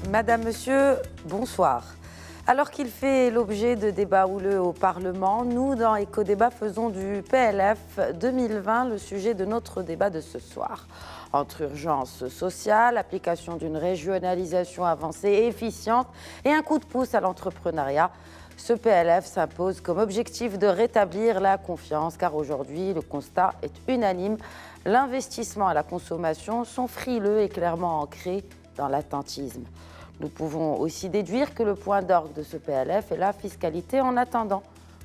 Madame, Monsieur, bonsoir. Alors qu'il fait l'objet de débats houleux au Parlement, nous, dans Éco-Débat, faisons du PLF 2020 le sujet de notre débat de ce soir. Entre urgence sociale, application d'une régionalisation avancée et efficiente et un coup de pouce à l'entrepreneuriat, ce PLF s'impose comme objectif de rétablir la confiance, car aujourd'hui, le constat est unanime. L'investissement et la consommation sont frileux et clairement ancrés dans l'attentisme. Nous pouvons aussi déduire que le point d'orgue de ce PLF est la fiscalité en attendant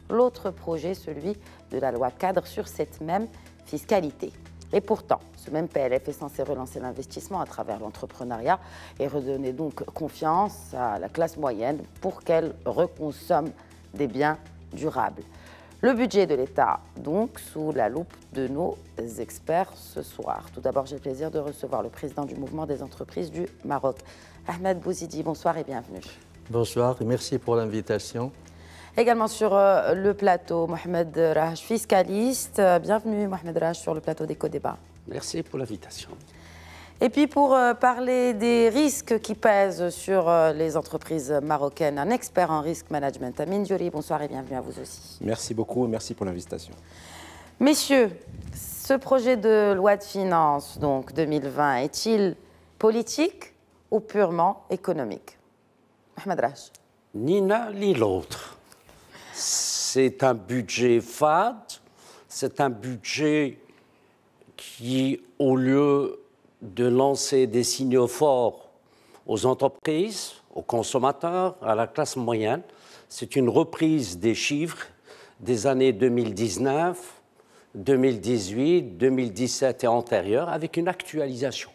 l'autre projet, celui de la loi cadre sur cette même fiscalité. Et pourtant, ce même PLF est censé relancer l'investissement à travers l'entrepreneuriat et redonner donc confiance à la classe moyenne pour qu'elle reconsomme des biens durables. Le budget de l'État, donc, sous la loupe de nos experts ce soir. Tout d'abord, j'ai le plaisir de recevoir le président du mouvement des entreprises du Maroc, Ahmed Bouzidi. Bonsoir et bienvenue. Bonsoir et merci pour l'invitation. Également sur le plateau, Mohamed Raj, fiscaliste. Bienvenue, Mohamed Raj, sur le plateau d'Éco-Débat. Merci pour l'invitation. Et puis pour parler des risques qui pèsent sur les entreprises marocaines, un expert en risk management, Amine Diori. Bonsoir et bienvenue à vous aussi. Merci beaucoup et merci pour l'invitation. Messieurs, ce projet de loi de finances, donc 2020, est-il politique ou purement économique? Mohamed Raj. Ni l'un ni l'autre. C'est un budget fade, c'est un budget qui, au lieu de lancer des signaux forts aux entreprises, aux consommateurs, à la classe moyenne, c'est une reprise des chiffres des années 2019, 2018, 2017 et antérieures, avec une actualisation.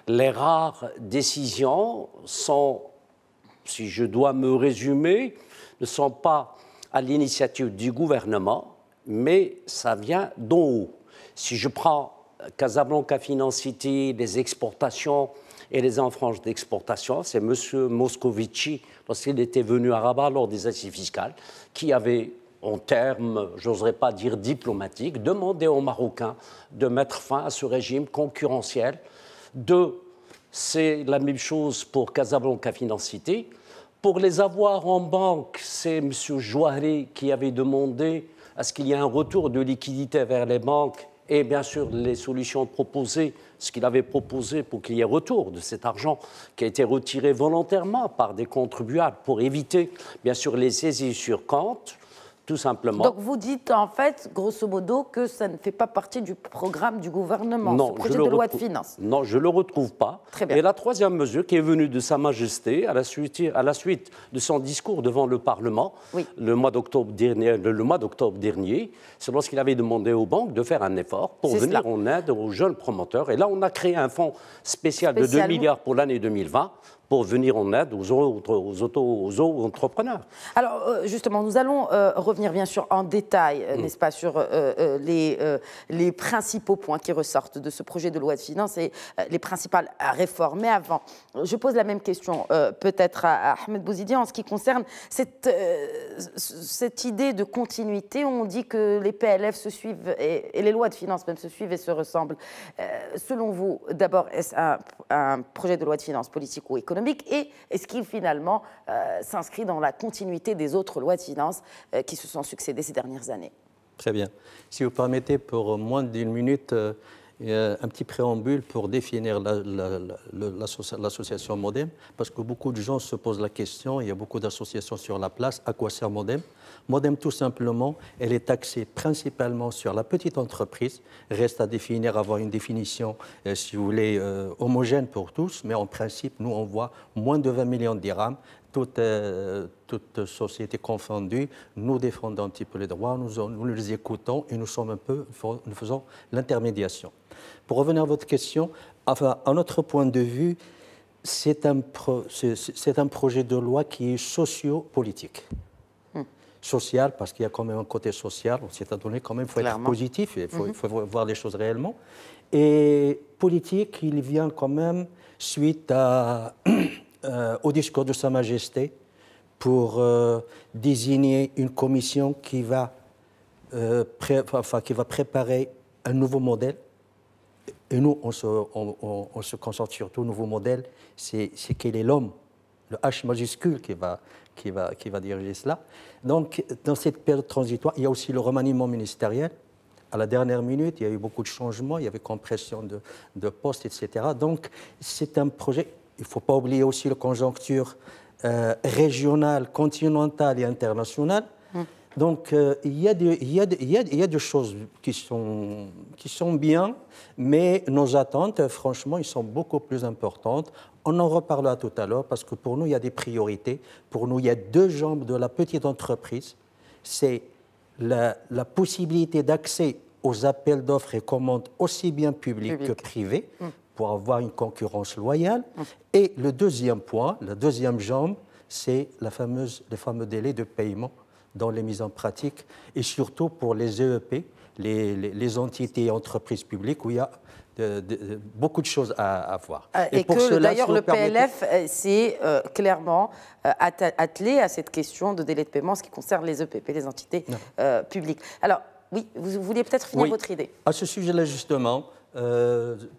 Les rares décisions sont, si je dois me résumer, ne sont pas à l'initiative du gouvernement, mais ça vient d'en haut. Si je prends Casablanca Finance City, les exportations et les enfranches d'exportation, c'est M. Moscovici, lorsqu'il était venu à Rabat lors des assises fiscales, qui avait, en termes, j'oserais pas dire diplomatiques, demandé aux Marocains de mettre fin à ce régime concurrentiel. C'est la même chose pour Casablanca Finance City. Pour les avoirs en banque, c'est M. Jouari qui avait demandé à ce qu'il y ait un retour de liquidité vers les banques et bien sûr les solutions proposées, ce qu'il avait proposé pour qu'il y ait retour de cet argent qui a été retiré volontairement par des contribuables pour éviter bien sûr les saisies sur compte, tout simplement. Donc vous dites en fait, grosso modo, que ça ne fait pas partie du programme du gouvernement, non, ce projet de loi de finances. Non, je ne le retrouve pas. Très bien. Et la troisième mesure qui est venue de Sa Majesté à la suite de son discours devant le Parlement, oui, le mois d'octobre dernier, c'est lorsqu'il avait demandé aux banques de faire un effort pour venir en aide aux jeunes promoteurs. Et là, on a créé un fonds spécial de 2 milliards pour l'année 2020 pour venir en aide aux auto-entrepreneurs. Alors, justement, nous allons revenir bien sûr en détail, n'est-ce pas, sur les principaux points qui ressortent de ce projet de loi de finances et les principales réformes. Mais avant, je pose la même question peut-être à Ahmed Bouzidi en ce qui concerne cette idée de continuité. On dit que les PLF se suivent et les lois de finances même se suivent et se ressemblent. Selon vous, d'abord, est-ce un projet de loi de finances politique ou économique? Et est-ce qu'il finalement s'inscrit dans la continuité des autres lois de finances qui se sont succédées ces dernières années? Très bien. Si vous permettez, pour moins d'une minute, un petit préambule pour définir l'association Modem, parce que beaucoup de gens se posent la question, il y a beaucoup d'associations sur la place, à quoi sert Modem? Modem, tout simplement, elle est axée principalement sur la petite entreprise, reste à définir, avoir une définition, si vous voulez, homogène pour tous, mais en principe, nous, on voit moins de 20 millions de dirhams, toute société confondue, nous défendons un petit peu les droits, nous les écoutons et nous faisons l'intermédiation. Pour revenir à votre question, enfin, à notre point de vue, c'est un projet de loi qui est socio-politique. Social, parce qu'il y a quand même un côté social, on s'est donné quand même, il faut être positif, il faut voir les choses réellement. Et politique, il vient quand même suite au discours de Sa Majesté pour désigner une commission qui va préparer un nouveau modèle. Et nous, on se concentre sur tout nouveau modèle, c'est quel est l'homme le H majuscule qui va diriger cela. Donc, dans cette période transitoire, il y a aussi le remaniement ministériel. À la dernière minute, il y a eu beaucoup de changements, il y avait compression de postes, etc. Donc, c'est un projet, il ne faut pas oublier aussi la conjoncture régionale, continentale et internationale. Donc, il y a des choses qui sont bien, mais nos attentes, franchement, elles sont beaucoup plus importantes. On en reparlera tout à l'heure parce que pour nous, il y a des priorités. Pour nous, il y a deux jambes de la petite entreprise. C'est la possibilité d'accès aux appels d'offres et commandes aussi bien publics que privés pour avoir une concurrence loyale. Et le deuxième point, la deuxième jambe, c'est les fameux délais de paiement dans les mises en pratique et surtout pour les EEP, les entités et entreprises publiques où il y a beaucoup de choses à voir. Et que d'ailleurs le PLF s'est clairement attelé à cette question de délai de paiement en ce qui concerne les EPP, les entités publiques. Alors oui, vous vouliez peut-être finir votre idée. À ce sujet-là justement,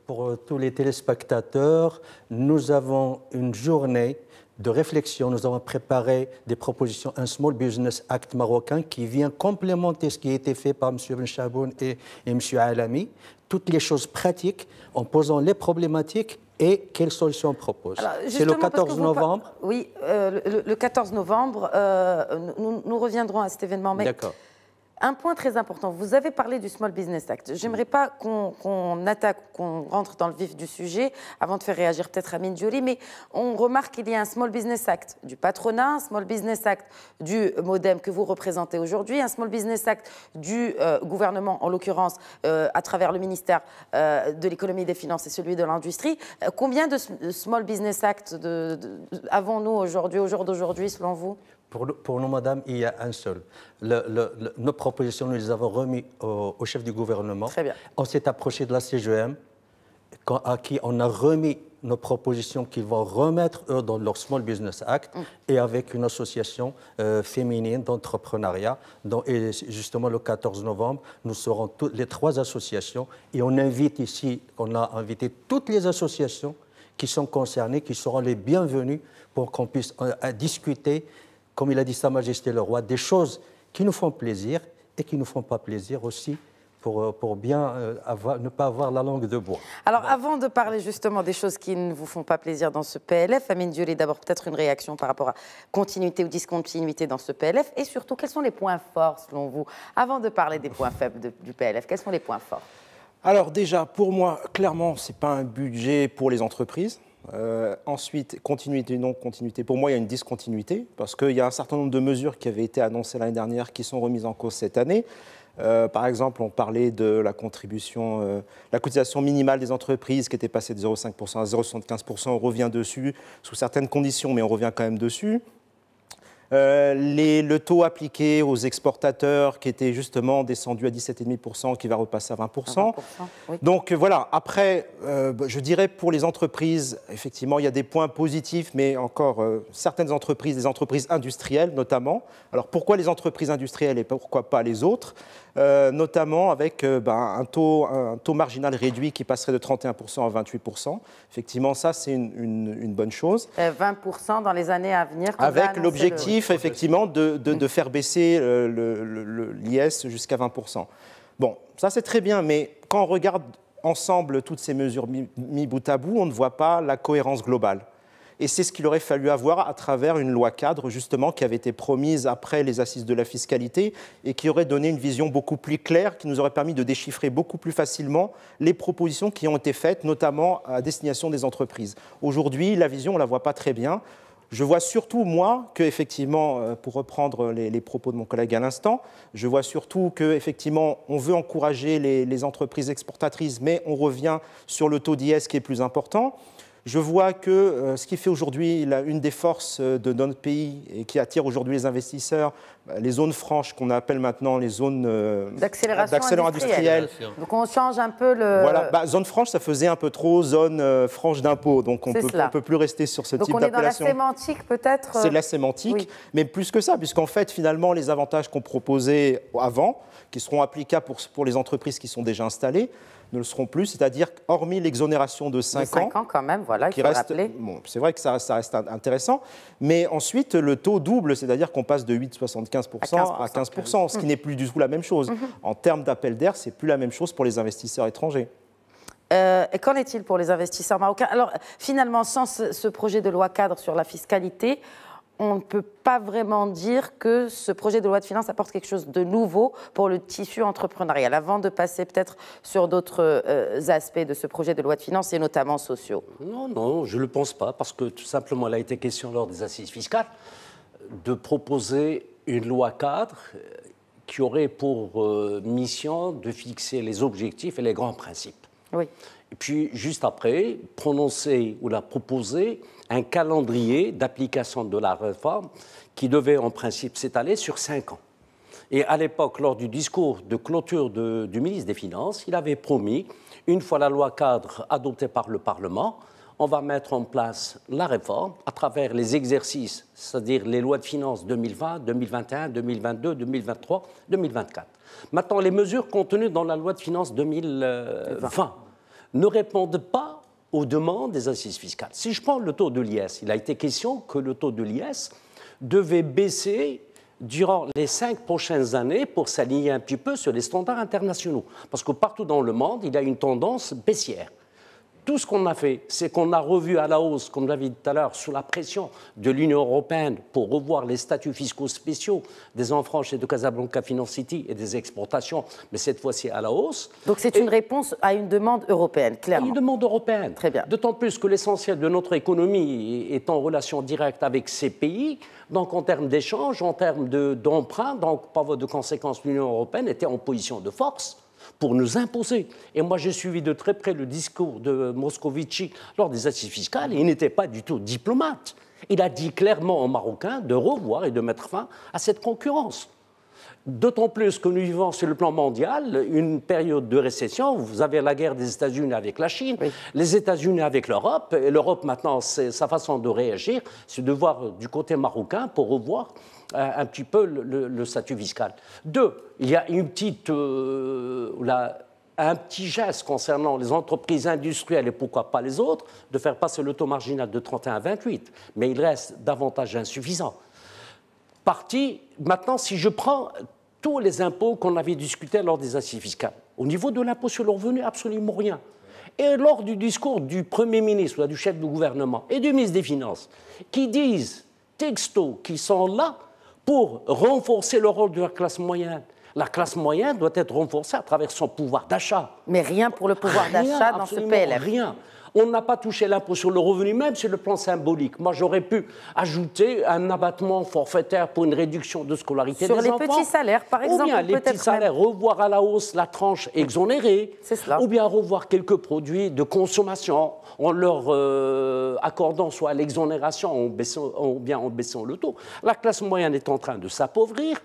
pour tous les téléspectateurs, nous avons une journée de réflexion. Nous avons préparé des propositions, un Small Business Act marocain qui vient complémenter ce qui a été fait par M. Ben Chaboun et M. Alami. Toutes les choses pratiques en posant les problématiques et quelles solutions on propose. C'est le 14 novembre. Oui, le 14 novembre, nous reviendrons à cet événement. D'accord. Un point très important, vous avez parlé du Small Business Act. J'aimerais pas qu'on attaque, qu'on rentre dans le vif du sujet avant de faire réagir peut-être Amine Dioli, mais on remarque qu'il y a un Small Business Act du patronat, un Small Business Act du MoDem que vous représentez aujourd'hui, un Small Business Act du gouvernement, en l'occurrence à travers le ministère de l'économie et des finances et celui de l'industrie. Combien de Small Business Act avons-nous aujourd'hui, au jour d'aujourd'hui, selon vous ? Pour nous, madame, il y a un seul. Nos propositions, nous les avons remises au chef du gouvernement. Très bien. On s'est approché de la CGM, à qui on a remis nos propositions qu'ils vont remettre, eux, dans leur Small Business Act, et avec une association féminine d'entrepreneuriat. Et justement, le 14 novembre, nous serons les trois associations, et on a invité toutes les associations qui sont concernées, qui seront les bienvenues pour qu'on puisse discuter, comme il a dit Sa Majesté le Roi, des choses qui nous font plaisir et qui ne nous font pas plaisir aussi, pour bien ne pas avoir la langue de bois. Alors, avant de parler justement des choses qui ne vous font pas plaisir dans ce PLF, Amine Dioli, d'abord peut-être une réaction par rapport à continuité ou discontinuité dans ce PLF, et surtout, quels sont les points forts selon vous? Avant de parler des points faibles du PLF, quels sont les points forts? Alors déjà, pour moi, clairement, ce n'est pas un budget pour les entreprises. Ensuite, continuité, non-continuité. Pour moi, il y a une discontinuité parce qu'il y a un certain nombre de mesures qui avaient été annoncées l'année dernière qui sont remises en cause cette année. Par exemple, on parlait de la contribution, la cotisation minimale des entreprises qui était passée de 0,5% à 0,75%. On revient dessus sous certaines conditions, mais on revient quand même dessus. Le taux appliqué aux exportateurs qui était justement descendu à 17,5%, qui va repasser à 20%. Oui. Donc voilà, après, je dirais pour les entreprises, effectivement, il y a des points positifs, mais encore certaines entreprises, des entreprises industrielles notamment. Alors pourquoi les entreprises industrielles et pourquoi pas les autres? Notamment avec un taux marginal réduit qui passerait de 31% à 28%. Effectivement, ça, c'est une bonne chose. 20% dans les années à venir. Avec l'objectif, effectivement, de faire baisser l'IS jusqu'à 20%. Bon, ça, c'est très bien, mais quand on regarde ensemble toutes ces mesures mis bout à bout, on ne voit pas la cohérence globale. Et c'est ce qu'il aurait fallu avoir à travers une loi cadre, justement, qui avait été promise après les assises de la fiscalité et qui aurait donné une vision beaucoup plus claire, qui nous aurait permis de déchiffrer beaucoup plus facilement les propositions qui ont été faites, notamment à destination des entreprises. Aujourd'hui, la vision, on ne la voit pas très bien. Je vois surtout, moi, qu'effectivement, pour reprendre les propos de mon collègue à l'instant, je vois surtout qu'effectivement, on veut encourager les entreprises exportatrices, mais on revient sur le taux d'IS qui est plus important. Je vois que ce qui fait aujourd'hui une des forces de notre pays et qui attire aujourd'hui les investisseurs, les zones franches qu'on appelle maintenant les zones d'accélération industrielle. Donc on change un peu le... Voilà, zone franche, ça faisait un peu trop zone franche d'impôt, donc on ne peut plus rester sur ce type d'appellation. Donc on est dans la sémantique peut-être C'est de la sémantique, mais plus que ça, puisqu'en fait, finalement, les avantages qu'on proposait avant, qui seront applicables pour les entreprises qui sont déjà installées, ne le seront plus, c'est-à-dire hormis l'exonération de 5 ans. 5 ans quand même, voilà, il faut rappeler. Bon, c'est vrai que ça reste intéressant, mais ensuite le taux double, c'est-à-dire qu'on passe de 8,75% à 15%, ce qui n'est plus du tout la même chose. En termes d'appel d'air, c'est plus la même chose pour les investisseurs étrangers. Et qu'en est-il pour les investisseurs marocains? Alors finalement, sans ce projet de loi cadre sur la fiscalité, on ne peut pas vraiment dire que ce projet de loi de finances apporte quelque chose de nouveau pour le tissu entrepreneurial. Avant de passer peut-être sur d'autres aspects de ce projet de loi de finances, et notamment sociaux. Non, je ne le pense pas, parce que tout simplement, il a été question lors des assises fiscales de proposer une loi cadre qui aurait pour mission de fixer les objectifs et les grands principes. Oui. Et puis, juste après, prononcer ou la proposer un calendrier d'application de la réforme qui devait en principe s'étaler sur 5 ans. Et à l'époque, lors du discours de clôture du ministre des Finances, il avait promis, une fois la loi cadre adoptée par le Parlement, on va mettre en place la réforme à travers les exercices, c'est-à-dire les lois de finances 2020, 2021, 2022, 2023, 2024. Maintenant, les mesures contenues dans la loi de finances 2020 ne répondent pas aux demandes des assises fiscales. Si je prends le taux de l'IS, il a été question que le taux de l'IS devait baisser durant les 5 prochaines années pour s'aligner un petit peu sur les standards internationaux. Parce que partout dans le monde, il y a une tendance baissière. Tout ce qu'on a fait, c'est qu'on a revu à la hausse, comme je l'avais dit tout à l'heure, sous la pression de l'Union européenne pour revoir les statuts fiscaux spéciaux des Enfranches et de Casablanca Finance City et des exportations, mais cette fois-ci à la hausse. Donc c'est une réponse à une demande européenne, clairement. Une demande européenne. Très bien. D'autant plus que l'essentiel de notre économie est en relation directe avec ces pays, donc en termes d'échanges, en termes d'emprunt, donc par voie de conséquence, l'Union européenne était en position de force pour nous imposer. Et moi, j'ai suivi de très près le discours de Moscovici lors des assises fiscales, et il n'était pas du tout diplomate. Il a dit clairement aux Marocains de revoir et de mettre fin à cette concurrence. D'autant plus que nous vivons sur le plan mondial une période de récession. Vous avez la guerre des États-Unis avec la Chine, les États-Unis avec l'Europe, et l'Europe maintenant, sa façon de réagir, c'est de voir du côté marocain pour revoir un petit peu le statut fiscal. 2, il y a un petit geste concernant les entreprises industrielles et pourquoi pas les autres, de faire passer le taux marginal de 31 à 28, mais il reste davantage insuffisant. Maintenant, si je prends tous les impôts qu'on avait discutés lors des assises fiscales, au niveau de l'impôt sur le revenu, absolument rien. Et lors du discours du Premier ministre, du chef du gouvernement et du ministre des Finances, qui disent texto, qui sont là pour renforcer le rôle de la classe moyenne. La classe moyenne doit être renforcée à travers son pouvoir d'achat. Mais rien pour le pouvoir d'achat dans ce PLF. Rien. On n'a pas touché l'impôt sur le revenu, même sur le plan symbolique. Moi, j'aurais pu ajouter un abattement forfaitaire pour une réduction de scolarité des enfants. Sur les petits salaires, par exemple. Ou bien les petits salaires, revoir à la hausse la tranche exonérée. C'est cela. Ou bien revoir quelques produits de consommation en leur accordant soit l'exonération ou bien en baissant le taux. La classe moyenne est en train de s'appauvrir.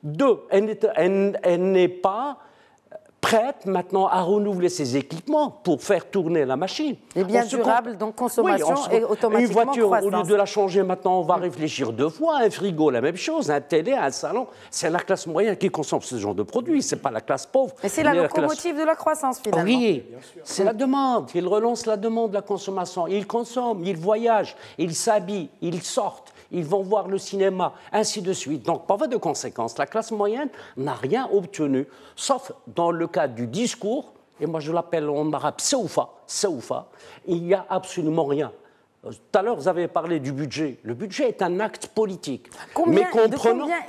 2, elle n'est pas prête maintenant à renouveler ses équipements pour faire tourner la machine. Les biens durables, donc consommation et automatiquement une voiture, croissance. au lieu de la changer maintenant, on va réfléchir 2 fois. Un frigo, la même chose. Un télé, un salon. C'est la classe moyenne qui consomme ce genre de produits. C'est pas la classe pauvre. Mais c'est la locomotive de la croissance, finalement. Oui, c'est la demande. Ils relancent la demande de la consommation. Ils consomment, ils voyagent, ils s'habillent, ils sortent. Ils vont voir le cinéma, ainsi de suite. Donc, par voie de conséquence, la classe moyenne n'a rien obtenu, sauf dans le cadre du discours, et moi je l'appelle en arabe Saoufa, il n'y a absolument rien. Tout à l'heure, vous avez parlé du budget. Le budget est un acte politique. De combien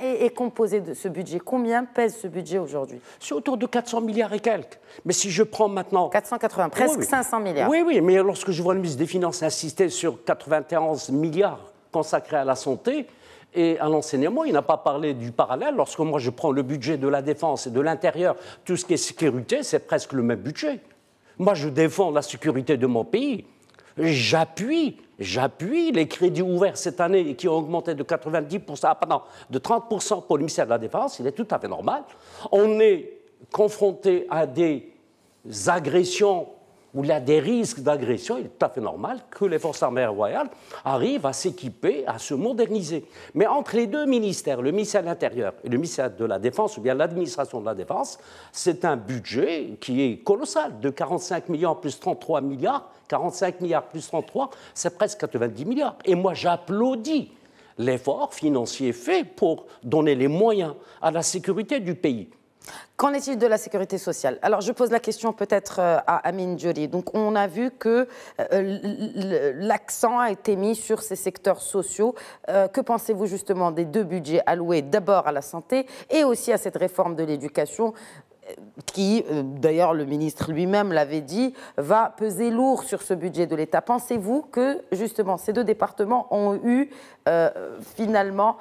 est composé de ce budget? Combien pèse ce budget aujourd'hui? C'est autour de 400 milliards et quelques. Mais si je prends maintenant... 480, presque 500 milliards. Oui, mais lorsque je vois le ministre des Finances insister sur 91 milliards consacré à la santé et à l'enseignement. Il n'a pas parlé du parallèle. Lorsque moi je prends le budget de la défense et de l'intérieur, tout ce qui est sécurité, c'est presque le même budget. Moi je défends la sécurité de mon pays. j'appuie les crédits ouverts cette année qui ont augmenté de 90%, de 30% pour le ministère de la Défense. Il est tout à fait normal. On est confronté à des agressions où il y a des risques d'agression. Il est tout à fait normal que les forces armées royales arrivent à s'équiper, à se moderniser. Mais entre les deux ministères, le ministère de l'Intérieur et le ministère de la Défense, ou bien l'administration de la Défense, c'est un budget qui est colossal, de 45 millions plus 33 milliards. 45 milliards plus 33, c'est presque 90 milliards. Et moi, j'applaudis l'effort financier fait pour donner les moyens à la sécurité du pays. Qu'en est-il de la sécurité sociale? Alors, je pose la question peut-être à Amine Djoli. Donc, on a vu que l'accent a été mis sur ces secteurs sociaux. Que pensez-vous justement des deux budgets alloués d'abord à la santé et aussi à cette réforme de l'éducation qui, d'ailleurs, le ministre lui-même l'avait dit, va peser lourd sur ce budget de l'État? Pensez-vous que, justement, ces deux départements ont eu, finalement,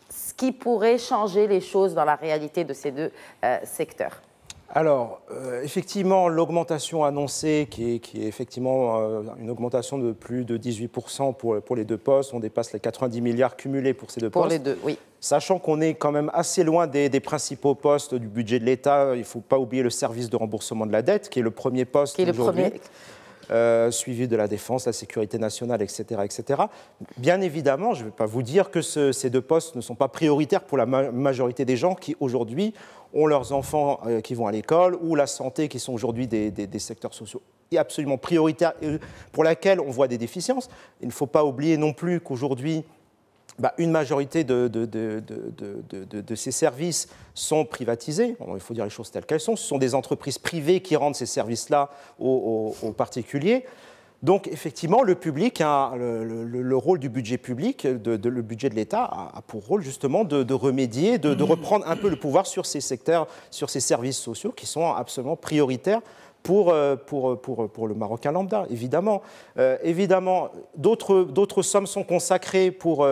ce qui pourrait changer les choses dans la réalité de ces deux secteurs? Alors, effectivement, l'augmentation annoncée, qui est effectivement une augmentation de plus de 18% pour les deux postes, on dépasse les 90 milliards cumulés pour ces deux postes. Pour les deux, oui. Sachant qu'on est quand même assez loin des principaux postes du budget de l'État, il ne faut pas oublier le service de remboursement de la dette, qui est le premier poste aujourd'hui. Suivi de la défense, la sécurité nationale, etc. etc. Bien évidemment, je ne vais pas vous dire que ces deux postes ne sont pas prioritaires pour la majorité des gens qui, aujourd'hui, ont leurs enfants qui vont à l'école ou la santé, qui sont aujourd'hui des secteurs sociaux absolument prioritaires pour lesquels on voit des déficiences. Il ne faut pas oublier non plus qu'aujourd'hui, une majorité de ces services sont privatisés. Il faut dire les choses telles qu'elles sont. Ce sont des entreprises privées qui rendent ces services-là aux particuliers. Donc, effectivement, le public le rôle du budget public, le budget de l'État a pour rôle justement de remédier, de reprendre un peu le pouvoir sur ces secteurs, sur ces services sociaux qui sont absolument prioritaires pour le Marocain lambda, évidemment. Évidemment, d'autres sommes sont consacrées pour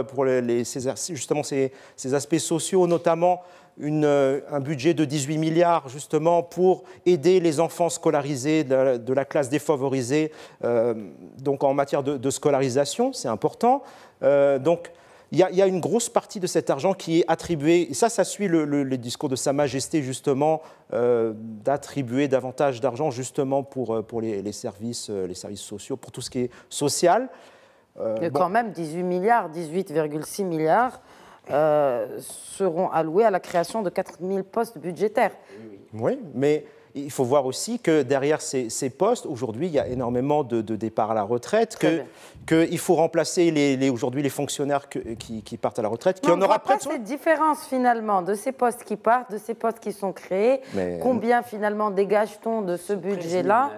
justement ces aspects sociaux, notamment un budget de 18 milliards justement pour aider les enfants scolarisés de la classe défavorisée, donc en matière de scolarisation, c'est important. Donc, il y a une grosse partie de cet argent qui est attribué, et ça suit le discours de Sa Majesté justement, d'attribuer davantage d'argent justement pour les services sociaux, pour tout ce qui est social. Quand même 18 milliards, 18,6 milliards seront alloués à la création de 4000 postes budgétaires. Oui, mais il faut voir aussi que derrière ces postes, aujourd'hui, il y a énormément de départs à la retraite, qu'il faut remplacer aujourd'hui les fonctionnaires qui partent à la retraite. On ne voit pas cette différence finalement de ces postes qui partent, de ces postes qui sont créés. Combien finalement dégage-t-on de ce budget-là?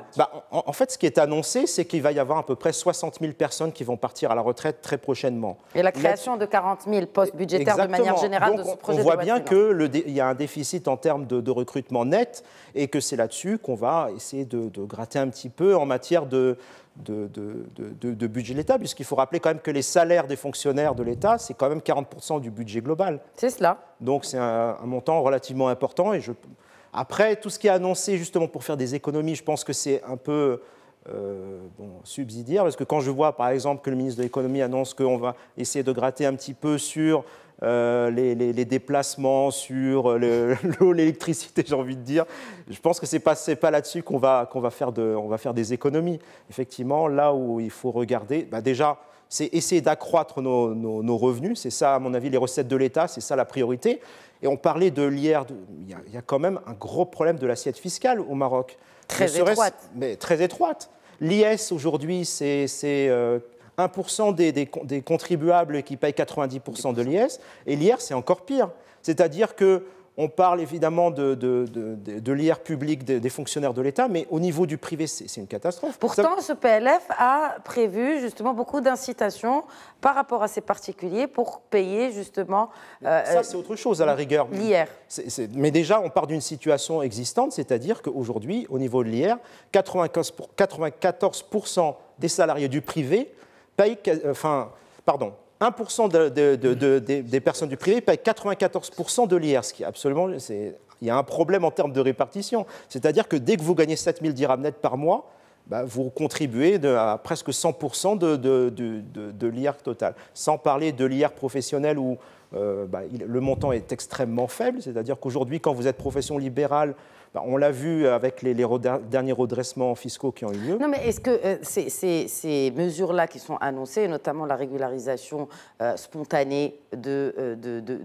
En fait, ce qui est annoncé, c'est qu'il va y avoir à peu près 60 000 personnes qui vont partir à la retraite très prochainement. Et la création de 40 000 postes budgétaires de manière générale. Donc, de ce projet de loi de finances. On voit bien qu'il y a un déficit en termes de recrutement net et que c'est là-dessus qu'on va essayer de gratter un petit peu en matière de budget de l'État, puisqu'il faut rappeler quand même que les salaires des fonctionnaires de l'État, c'est quand même 40% du budget global. C'est cela. Donc c'est un montant relativement important. Après, tout ce qui est annoncé justement pour faire des économies, je pense que c'est un peu subsidiaire, parce que quand je vois par exemple que le ministre de l'Économie annonce qu'on va essayer de gratter un petit peu sur les déplacements, sur l'eau, l'électricité, j'ai envie de dire. Je pense que c'est pas là-dessus qu'on va faire des économies. Effectivement, là où il faut regarder, déjà, c'est essayer d'accroître nos revenus. C'est ça, à mon avis, les recettes de l'État, c'est ça la priorité. Et on parlait de l'IR, il y a quand même un gros problème de l'assiette fiscale au Maroc. Très étroite. Mais très étroite. L'IS, aujourd'hui, c'est 1% des contribuables qui payent 90% de l'IS, et l'IR, c'est encore pire. C'est-à-dire qu'on parle évidemment de l'IR public des fonctionnaires de l'État, mais au niveau du privé, c'est une catastrophe. Pourtant, ce PLF a prévu justement beaucoup d'incitations par rapport à ces particuliers pour payer justement... ça, c'est autre chose à la rigueur. L'IR. Mais déjà, on part d'une situation existante, c'est-à-dire qu'aujourd'hui, au niveau de l'IR, 94% des salariés du privé payent, 1% des personnes du privé payent 94% de l'IR, ce qui est absolument... Il y a un problème en termes de répartition. C'est-à-dire que dès que vous gagnez 7 000 dirhams net par mois, vous contribuez à presque 100% de l'IR total. Sans parler de l'IR professionnel où le montant est extrêmement faible, c'est-à-dire qu'aujourd'hui, quand vous êtes profession libérale, on l'a vu avec les derniers redressements fiscaux qui ont eu lieu. Non, mais est-ce que ces mesures-là qui sont annoncées, notamment la régularisation spontanée de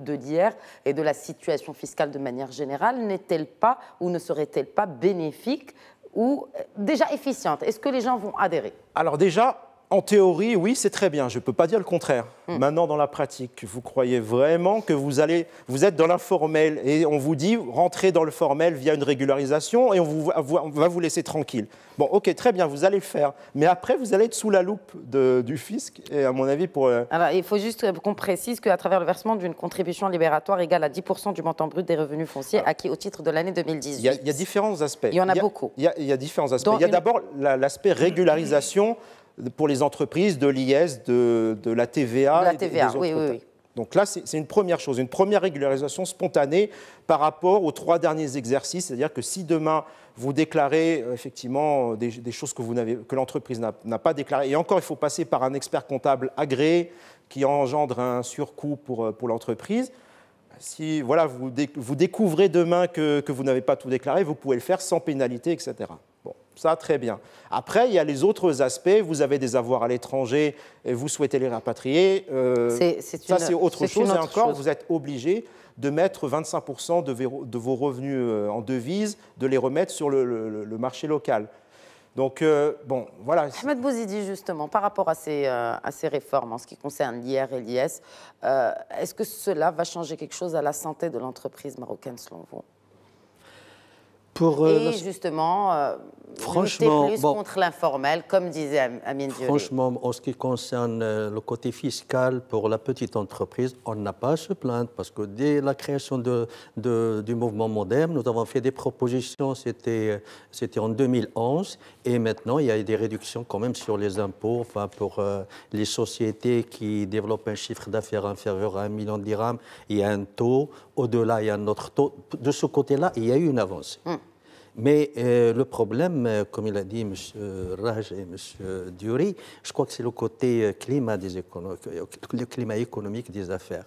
l'IR et de la situation fiscale de manière générale, n'est-elle pas ou ne serait-elle pas bénéfique ou déjà efficiente? Est-ce que les gens vont adhérer? Alors déjà, en théorie, oui, c'est très bien. Je ne peux pas dire le contraire. Maintenant, dans la pratique, vous croyez vraiment que vous êtes dans l'informel et on vous dit rentrez dans le formel via une régularisation et on va vous laisser tranquille. Bon, ok, très bien, vous allez le faire. Mais après, vous allez être sous la loupe du fisc. Et à mon avis, Alors, il faut juste qu'on précise qu'à travers le versement d'une contribution libératoire égale à 10% du montant brut des revenus fonciers acquis au titre de l'année 2018. Il y a différents aspects. Il y en a beaucoup. Il y a différents aspects. Il y a d'abord l'aspect régularisation pour les entreprises de l'IS, de la TVA. De la TVA, et des autres. Oui. Donc là, c'est une première chose, une première régularisation spontanée par rapport aux 3 derniers exercices. C'est-à-dire que si demain, vous déclarez effectivement des choses que l'entreprise n'a pas déclarées, et encore, il faut passer par un expert comptable agréé qui engendre un surcoût pour l'entreprise. Si vous découvrez demain que vous n'avez pas tout déclaré, vous pouvez le faire sans pénalité, etc. Bon, ça, très bien. Après, il y a les autres aspects. Vous avez des avoirs à l'étranger et vous souhaitez les rapatrier. C'est autre chose. Et encore, vous êtes obligé de mettre 25% de vos revenus en devise, de les remettre sur le marché local. Donc, voilà. Ahmed Bouzidi, justement, par rapport à ces réformes en ce qui concerne l'IR et l'IS, est-ce que cela va changer quelque chose à la santé de l'entreprise marocaine, selon vous? Et justement, lutter plus contre l'informel, comme disait Amine Diori. Franchement, en ce qui concerne le côté fiscal pour la petite entreprise, on n'a pas à se plaindre parce que dès la création du mouvement moderne, nous avons fait des propositions, c'était en 2011, et maintenant il y a des réductions quand même sur les impôts, pour les sociétés qui développent un chiffre d'affaires inférieur à 1 million de dirhams, il y a un taux, au-delà il y a un autre taux. De ce côté-là, il y a eu une avancée. Mais le problème, comme il a dit M. Raj et M. Diori, je crois que c'est le côté le climat économique des affaires.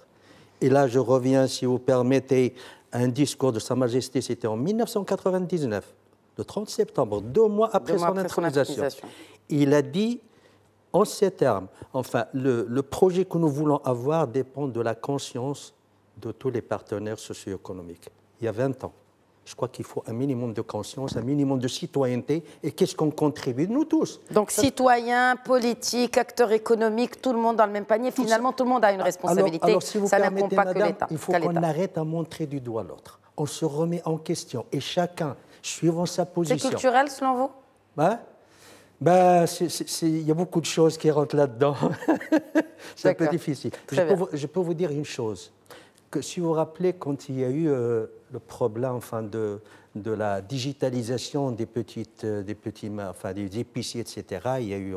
Et là, je reviens, si vous permettez, à un discours de Sa Majesté, c'était en 1999, le 30 septembre, 2 mois après son intronisation. Il a dit, en ces termes, enfin, le projet que nous voulons avoir dépend de la conscience de tous les partenaires socio-économiques. Il y a 20 ans. Je crois qu'il faut un minimum de conscience, un minimum de citoyenneté. Et qu'est-ce qu'on contribue, nous tous? Donc, citoyens, politiques, acteurs économiques, tout le monde dans le même panier. Finalement, tout le monde a une responsabilité. Alors si vous ça permettez, n'incombe pas madame, que l'État. il faut qu'on arrête à montrer du doigt l'autre. On se remet en question. Et chacun, suivant sa position... C'est culturel, selon vous? Il y a beaucoup de choses qui rentrent là-dedans. C'est un peu difficile. Je peux vous dire une chose. Que si vous vous rappelez, quand il y a eu le problème de la digitalisation des épiciers, etc., il y a eu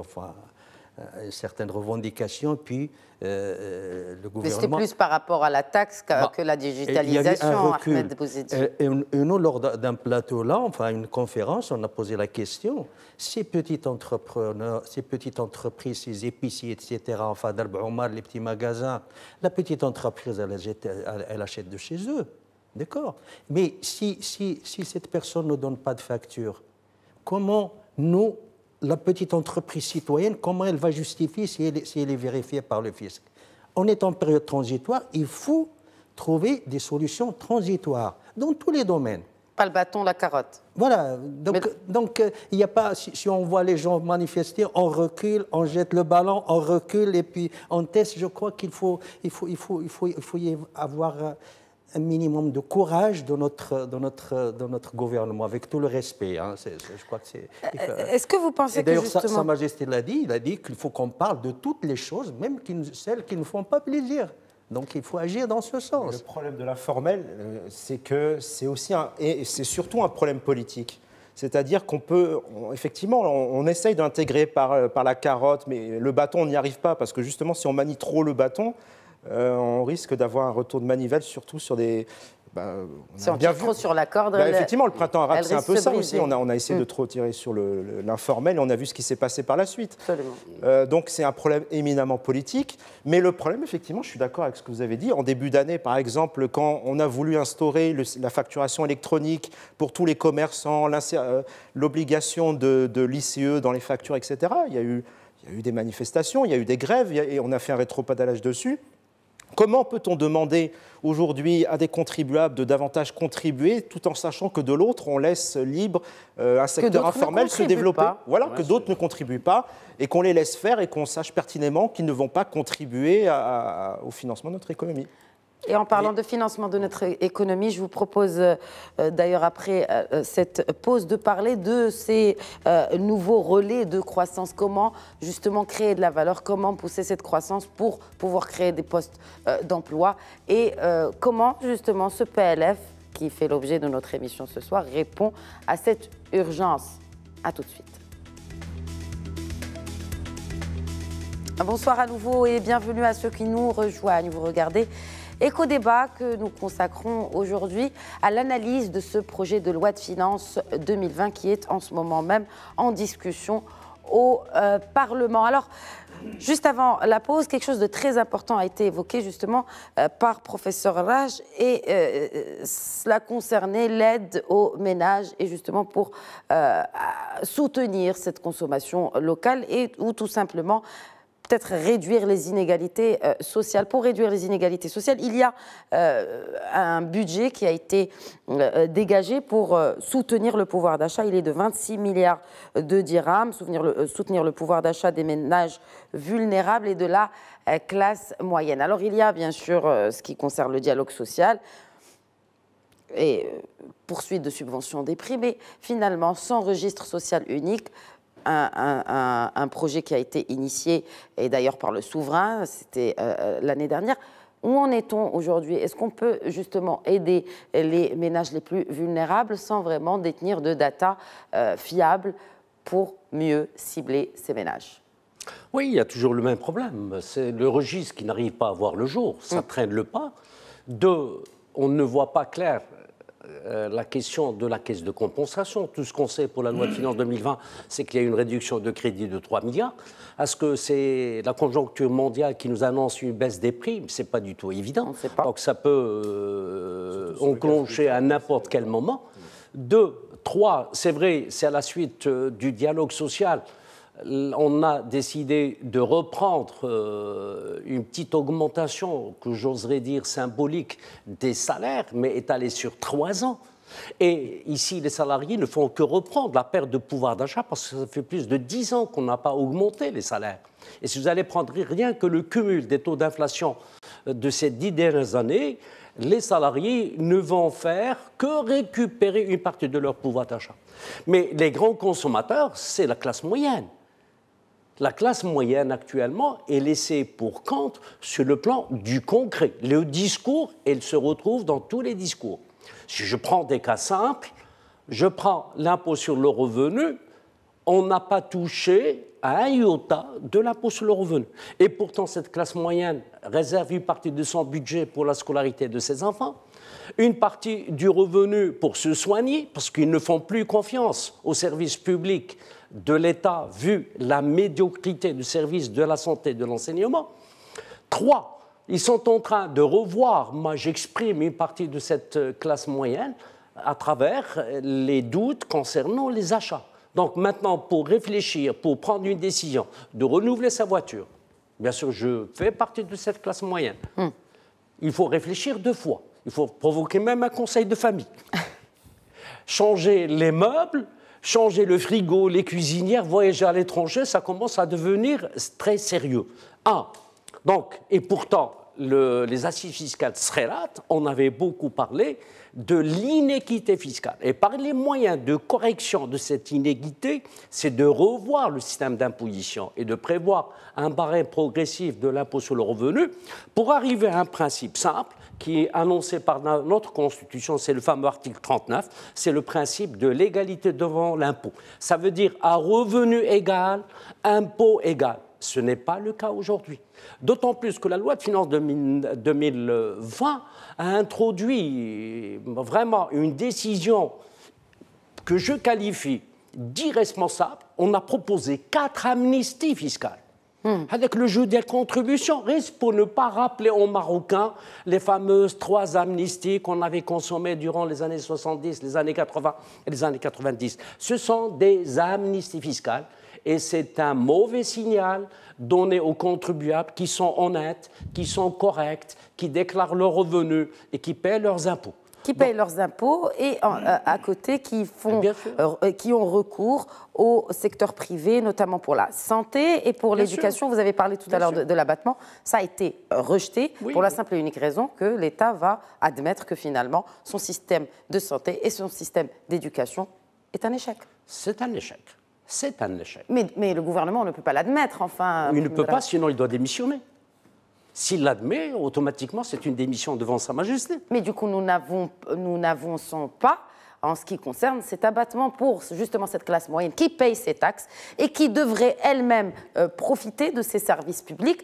certaines revendications, puis le gouvernement... Mais c'était plus par rapport à la taxe que la digitalisation, Ahmed Bouzidi. Et nous, lors d'un plateau-là, une conférence, on a posé la question, ces petits entrepreneurs, ces petites entreprises, ces épiciers, etc., Darb Omar, les petits magasins, la petite entreprise, elle achète de chez eux, d'accord? Mais si cette personne ne donne pas de facture, comment nous... La petite entreprise citoyenne, comment elle va justifier si elle est vérifiée par le fisc? On est en période transitoire, il faut trouver des solutions transitoires dans tous les domaines. Pas le bâton, la carotte. Voilà, donc il n'y a pas, si on voit les gens manifester, on recule, on jette le ballon, on recule et puis on teste. Je crois qu'il faut y avoir un minimum de courage de notre gouvernement, avec tout le respect. Je crois que c'est... Est-ce que vous pensez que justement... D'ailleurs, Sa Majesté l'a dit, il a dit qu'il faut qu'on parle de toutes les choses, même celles qui ne font pas plaisir. Donc il faut agir dans ce sens. Le problème de l'informel, c'est que c'est aussi et c'est surtout un problème politique. C'est-à-dire qu'on peut, effectivement, on essaye d'intégrer par la carotte, mais le bâton, on n'y arrive pas, parce que justement, si on manie trop le bâton, on risque d'avoir un retour de manivelle, surtout sur des Si on tire trop sur la corde, effectivement, le printemps arabe, c'est un peu ça aussi. briser. On a essayé de trop tirer sur l'informel et on a vu ce qui s'est passé par la suite. Absolument. Donc c'est un problème éminemment politique. Mais le problème, effectivement, je suis d'accord avec ce que vous avez dit. En début d'année, par exemple, quand on a voulu instaurer la facturation électronique pour tous les commerçants, l'obligation de l'ICE dans les factures, etc., il y a eu des manifestations, il y a eu des grèves et on a fait un rétropédalage dessus. Comment peut-on demander aujourd'hui à des contribuables de davantage contribuer tout en sachant que de l'autre, on laisse libre un secteur informel se développer, que d'autres ne contribuent pas et qu'on les laisse faire et qu'on sache pertinemment qu'ils ne vont pas contribuer au financement de notre économie. Et en parlant de financement de notre économie, je vous propose d'ailleurs après cette pause de parler de ces nouveaux relais de croissance. Comment justement créer de la valeur, comment pousser cette croissance pour pouvoir créer des postes d'emploi et comment justement ce PLF qui fait l'objet de notre émission ce soir répond à cette urgence. À tout de suite. Bonsoir à nouveau et bienvenue à ceux qui nous rejoignent. Vous regardez Éco-débat que nous consacrons aujourd'hui à l'analyse de ce projet de loi de finances 2020 qui est en ce moment même en discussion au Parlement. Alors, juste avant la pause, quelque chose de très important a été évoqué justement par professeur Raj et cela concernait l'aide aux ménages et justement pour soutenir cette consommation locale ou tout simplement peut-être réduire les inégalités sociales. Pour réduire les inégalités sociales, il y a un budget qui a été dégagé pour soutenir le pouvoir d'achat. Il est de 26 milliards de dirhams, soutenir le pouvoir d'achat des ménages vulnérables et de la classe moyenne. Alors il y a bien sûr ce qui concerne le dialogue social et poursuite de subventions des prix, mais finalement sans registre social unique, un projet qui a été initié, et d'ailleurs par le souverain, c'était l'année dernière. Où en est-on aujourd'hui? Est-ce qu'on peut justement aider les ménages les plus vulnérables sans vraiment détenir de data fiables pour mieux cibler ces ménages? Oui, il y a toujours le même problème. C'est le registre qui n'arrive pas à voir le jour. Ça traîne le pas. Deux, on ne voit pas clair la question de la caisse de compensation. Tout ce qu'on sait pour la loi de finances 2020, c'est qu'il y a une réduction de crédit de 3 milliards. Est-ce que c'est la conjoncture mondiale qui nous annonce une baisse des prix? Ce n'est pas du tout évident. On ne sait pas. Donc ça peut enclencher à n'importe quel moment. Deux, trois, c'est vrai, c'est à la suite du dialogue social. On a décidé de reprendre une petite augmentation, que j'oserais dire symbolique, des salaires, mais étalée sur 3 ans. Et ici, les salariés ne font que reprendre la perte de pouvoir d'achat parce que ça fait plus de 10 ans qu'on n'a pas augmenté les salaires. Et si vous allez prendre rien que le cumul des taux d'inflation de ces 10 dernières années, les salariés ne vont faire que récupérer une partie de leur pouvoir d'achat. Mais les grands consommateurs, c'est la classe moyenne. La classe moyenne actuellement est laissée pour compte sur le plan du concret. Le discours, elle se retrouve dans tous les discours. Si je prends des cas simples, je prends l'impôt sur le revenu, on n'a pas touché à un iota de l'impôt sur le revenu. Et pourtant, cette classe moyenne réserve une partie de son budget pour la scolarité de ses enfants, une partie du revenu pour se soigner, parce qu'ils ne font plus confiance aux services publics de l'État, vu la médiocrité du service de la santé et de l'enseignement. 3, ils sont en train de revoir, moi j'exprime une partie de cette classe moyenne, à travers les doutes concernant les achats. Donc maintenant, pour réfléchir, pour prendre une décision de renouveler sa voiture, bien sûr, je fais partie de cette classe moyenne. Il faut réfléchir 2 fois. Il faut provoquer même un conseil de famille. Changer les meubles, changer le frigo, les cuisinières, voyager à l'étranger, ça commence à devenir très sérieux. Donc, et pourtant, les assises fiscales seraient là, on avait beaucoup parlé de l'inéquité fiscale. Et par les moyens de correction de cette inéquité, c'est de revoir le système d'imposition et de prévoir un barème progressif de l'impôt sur le revenu pour arriver à un principe simple qui est annoncé par notre Constitution, c'est le fameux article 39, c'est le principe de l'égalité devant l'impôt. Ça veut dire à revenu égal, impôt égal. Ce n'est pas le cas aujourd'hui. D'autant plus que la loi de finances 2020 a introduit vraiment une décision que je qualifie d'irresponsable. On a proposé 4 amnisties fiscales. Avec le jeu des contributions, risque pour ne pas rappeler aux Marocains les fameuses 3 amnisties qu'on avait consommées durant les années 70, les années 80 et les années 90. Ce sont des amnisties fiscales et c'est un mauvais signal donné aux contribuables qui sont honnêtes, qui sont corrects, qui déclarent leurs revenus et qui paient leurs impôts. Qui payent leurs impôts et à côté qui ont recours au secteur privé, notamment pour la santé et pour l'éducation. Vous avez parlé tout à l'heure de l'abattement. Ça a été rejeté pour la simple et unique raison que l'État va admettre que finalement son système de santé et son système d'éducation est un échec. C'est un échec. C'est un échec. Mais le gouvernement ne peut pas l'admettre, enfin. Il ne peut pas, sinon il doit démissionner. S'il l'admet, automatiquement, c'est une démission devant Sa Majesté. Mais du coup, nous n'avançons pas en ce qui concerne cet abattement pour justement cette classe moyenne qui paye ses taxes et qui devrait elle-même profiter de ces services publics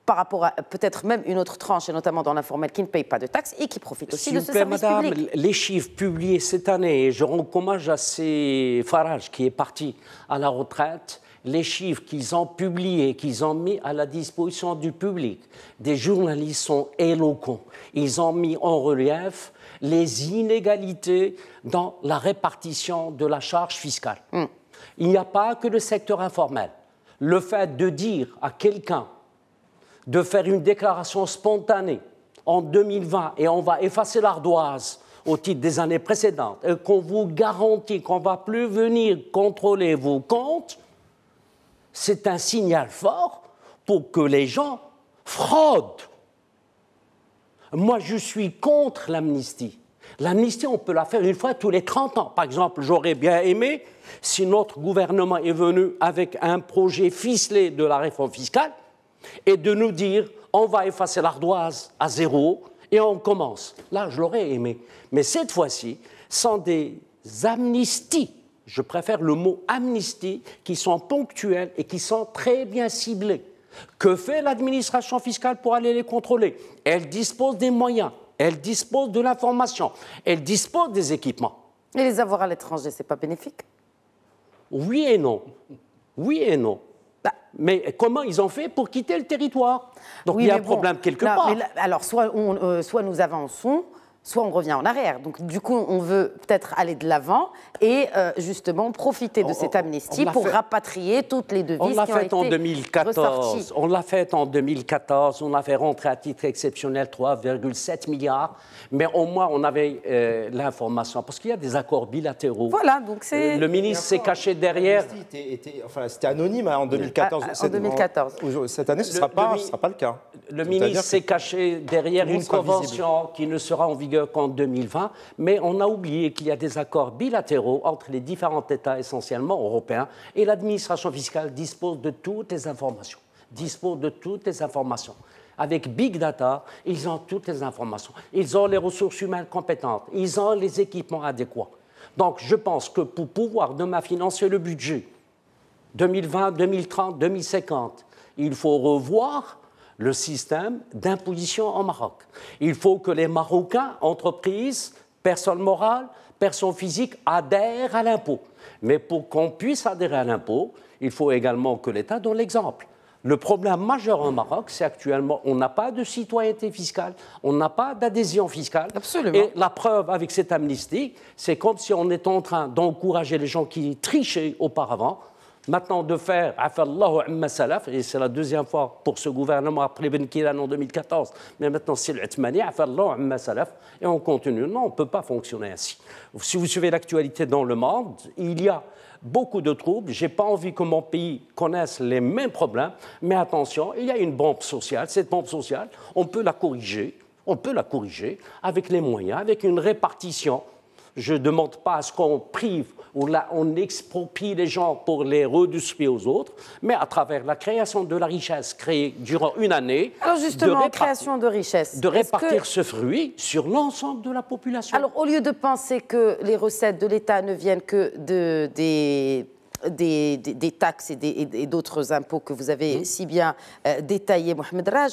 par rapport à peut-être même une autre tranche, et notamment dans l'informel, qui ne paye pas de taxes et qui profite aussi de ce service madame, public. Les chiffres publiés cette année, et je rends hommage à Farage qui est parti à la retraite, les chiffres qu'ils ont publiés, qu'ils ont mis à la disposition du public, des journalistes sont éloquents. Ils ont mis en relief les inégalités dans la répartition de la charge fiscale. Il n'y a pas que le secteur informel. Le fait de dire à quelqu'un de faire une déclaration spontanée en 2020 et on va effacer l'ardoise au titre des années précédentes et qu'on vous garantit qu'on ne va plus venir contrôler vos comptes, c'est un signal fort pour que les gens fraudent. Moi, je suis contre l'amnistie. L'amnistie, on peut la faire une fois tous les 30 ans. Par exemple, j'aurais bien aimé si notre gouvernement est venu avec un projet ficelé de la réforme fiscale et de nous dire on va effacer l'ardoise à 0 et on commence. Là, je l'aurais aimé. Mais cette fois-ci, sans des amnisties, je préfère le mot amnistie, qui sont ponctuelles et qui sont très bien ciblées. Que fait l'administration fiscale pour aller les contrôler? Elle dispose des moyens, elle dispose de l'information, elle dispose des équipements. Et les avoirs à l'étranger, c'est pas bénéfique? Oui et non. Oui et non. Mais comment ils ont fait pour quitter le territoire? Donc oui, il y a un problème quelque part. Mais là, alors, soit nous avançons, soit on revient en arrière. Donc, du coup, on veut peut-être aller de l'avant et justement profiter de cette amnistie pour rapatrier toutes les devises qui ont été ressorties. On l'a fait en 2014. On a fait rentrer à titre exceptionnel 3,7 milliards. Mais au moins, on avait l'information. Parce qu'il y a des accords bilatéraux. Voilà, donc c'est... Le ministre s'est caché derrière... C'était anonyme en 2014. En 2014. Cette année, ce ne sera pas le cas. Le ministre s'est caché derrière une convention qui ne sera en vigueur qu'en 2020, mais on a oublié qu'il y a des accords bilatéraux entre les différents États, essentiellement européens, et l'administration fiscale dispose de toutes les informations. Avec Big Data, ils ont toutes les informations. Ils ont les ressources humaines compétentes. Ils ont les équipements adéquats. Donc, je pense que pour pouvoir demain financer le budget 2020, 2030, 2050, il faut revoir le système d'imposition au Maroc. Il faut que les Marocains, entreprises, personnes morales, personnes physiques, adhèrent à l'impôt. Mais pour qu'on puisse adhérer à l'impôt, il faut également que l'État donne l'exemple. Le problème majeur au Maroc, c'est actuellement, on n'a pas de citoyenneté fiscale, on n'a pas d'adhésion fiscale. Absolument. Et la preuve avec cette amnistie, c'est comme si on était en train d'encourager les gens qui trichaient auparavant, maintenant de faire « Afallahu amma salaf », et c'est la deuxième fois pour ce gouvernement après Ben Kiran en 2014, mais maintenant c'est l'Uthmani, « Afallahu amma salaf », et on continue. Non, on ne peut pas fonctionner ainsi. Si vous suivez l'actualité dans le monde, il y a beaucoup de troubles. Je n'ai pas envie que mon pays connaisse les mêmes problèmes, mais attention, il y a une bombe sociale. Cette bombe sociale, on peut la corriger avec les moyens, avec une répartition. Je ne demande pas à ce qu'on prive ou là, on exproprie les gens pour les redistribuer aux autres, mais à travers la création de la richesse créée durant une année. Alors justement, création de richesse. De répartir ce fruit sur l'ensemble de la population. Alors au lieu de penser que les recettes de l'État ne viennent que des des taxes et d'autres impôts que vous avez si bien détaillés, Mohamed Raj.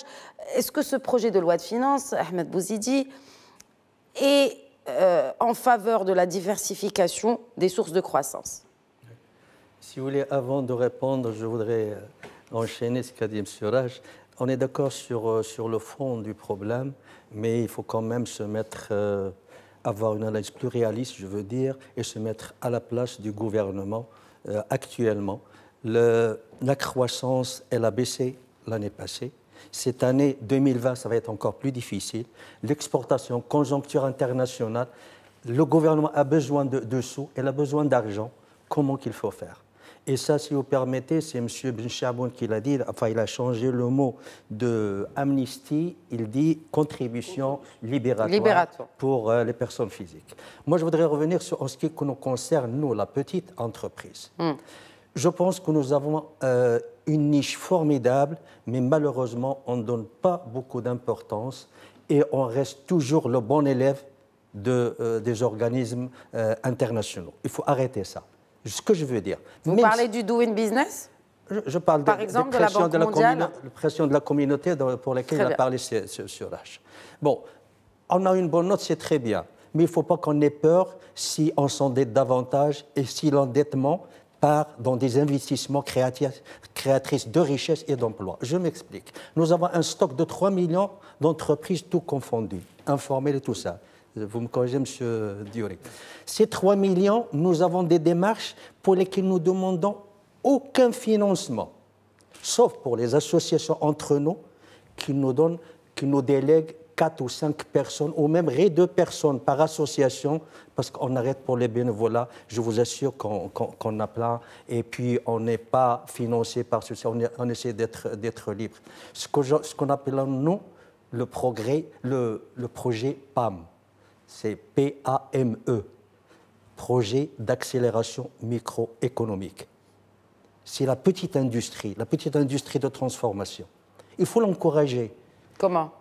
Est-ce que ce projet de loi de finances, Ahmed Bouzidi, est en faveur de la diversification des sources de croissance? Si vous voulez, avant de répondre, je voudrais enchaîner ce qu'a dit M. Raj. On est d'accord sur le fond du problème, mais il faut quand même se mettre, avoir une analyse plus réaliste, je veux dire, et se mettre à la place du gouvernement actuellement. La croissance, elle a baissé l'année passée. Cette année 2020, ça va être encore plus difficile. L'exportation, conjoncture internationale, le gouvernement a besoin de sous, elle a besoin d'argent. Comment qu'il faut faire? Et ça, si vous permettez, c'est M. Benchaboun qui l'a dit, enfin il a changé le mot de amnistie, il dit contribution libératoire pour les personnes physiques. Moi, je voudrais revenir sur ce qui nous concerne, nous, la petite entreprise. Je pense que nous avons une niche formidable, mais malheureusement, on ne donne pas beaucoup d'importance et on reste toujours le bon élève des organismes internationaux. Il faut arrêter ça. Ce que je veux dire. Vous parlez du doing business? Je parle par exemple, de la Banque mondiale, la pression de la communauté pour laquelle il a parlé sur H. Bon, on a une bonne note, c'est très bien, mais il ne faut pas qu'on ait peur si on s'endette davantage et si l'endettement part dans des investissements créatrices de richesse et d'emplois. Je m'explique. Nous avons un stock de 3 millions d'entreprises, tout confondues, informelles et tout ça. Vous me corrigez, M. Diori. Ces 3 millions, nous avons des démarches pour lesquelles nous demandons aucun financement, sauf pour les associations entre nous qui nous délèguent 4 ou 5 personnes, ou même 2 personnes par association, parce qu'on arrête pour les bénévolats. Je vous assure qu'on a plein, et puis on n'est pas financé par ceci, on essaie d'être libre. Ce qu'on appelle, nous, le projet PAM. C'est PAME, Projet d'accélération microéconomique. C'est la petite industrie de transformation. Il faut l'encourager. Comment?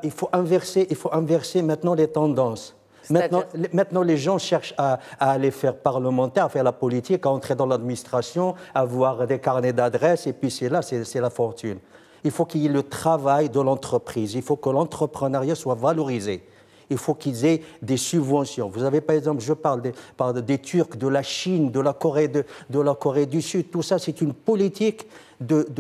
Il faut inverser maintenant les tendances. Maintenant, les gens cherchent à aller faire parlementaire, à faire la politique, à entrer dans l'administration, à avoir des carnets d'adresses, et puis c'est la fortune. Il faut qu'il y ait le travail de l'entreprise. Il faut que l'entrepreneuriat soit valorisé. Il faut qu'ils aient des subventions. Vous avez, par exemple, je parle des Turcs, de la Chine, de la Corée du Sud. Tout ça, c'est une politique